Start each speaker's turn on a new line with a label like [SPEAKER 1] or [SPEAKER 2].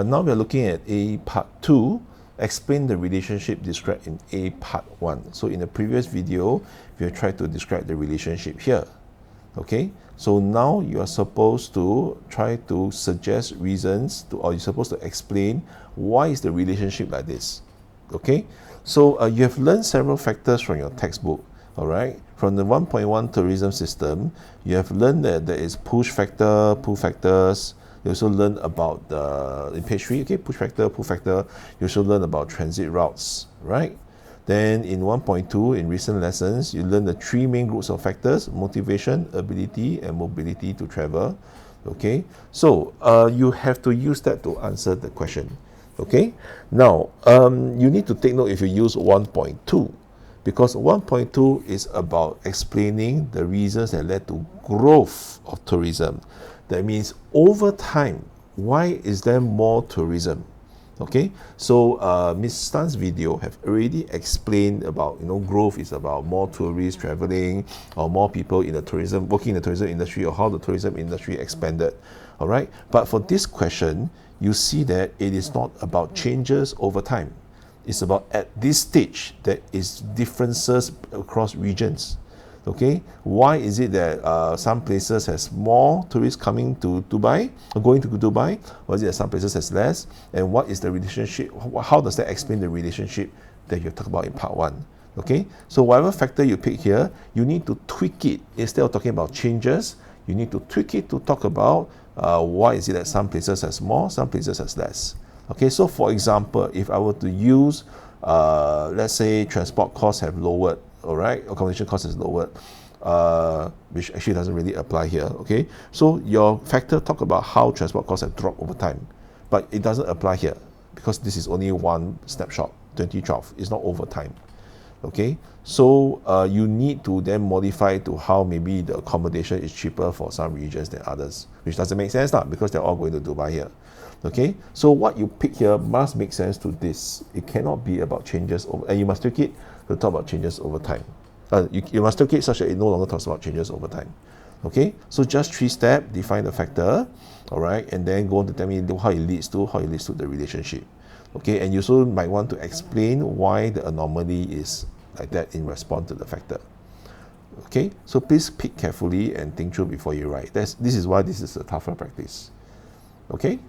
[SPEAKER 1] Now we're looking at A part 2, explain the relationship described in A part 1. So in the previous video, we have tried to describe the relationship here. Okay, so now you are supposed to try to suggest reasons to, or you're supposed to explain why is the relationship like this. Okay, so you have learned several factors from your textbook. All right, from the 1.1 tourism system, you have learned that there is push factor, pull factors. You also learn about the, in page 3, okay, push factor, pull factor. You also learn about transit routes, right? Then in 1.2, in recent lessons, you learn the 3 main groups of factors: motivation, ability, and mobility to travel. Okay, so you have to use that to answer the question. Okay, now you need to take note if you use 1.2, because 1.2 is about explaining the reasons that led to growth of tourism. That means over time, why is there more tourism? Okay, so Ms. Tan's video have already explained about, growth is about more tourists traveling, or more people in the tourism, working in the tourism industry, or how the tourism industry expanded. All right, but for this question, you see that it is not about changes over time. It's about at this stage that is differences across regions. Okay, why is it that some places has more tourists coming to Dubai, or going to Dubai? Or is it that some places has less? And what is the relationship? How does that explain the relationship that you talked about in part 1? Okay, so whatever factor you pick here, you need to tweak it. Instead of talking about changes, you need to tweak it to talk about why is it that some places has more, some places has less. Okay, so for example, if I were to use, let's say transport costs have lowered, all right, accommodation cost is lowered, which actually doesn't really apply here. Okay, so your factor talk about how transport costs have dropped over time, but it doesn't apply here because this is only one snapshot, 2012. It's not over time. Okay, so you need to then modify to how maybe the accommodation is cheaper for some regions than others, which doesn't make sense now because they're all going to Dubai here. Okay, so what you pick here must make sense to this. It cannot be about changes over, and you must take it to talk about changes over time. You must take it such that it no longer talks about changes over time. Okay, so just 3-step, define the factor, all right, and then go on to tell me how it leads to the relationship. Okay, and you also might want to explain why the anomaly is like that in response to the factor. Okay, so please pick carefully and think through before you write. This is why this is a tougher practice. Okay.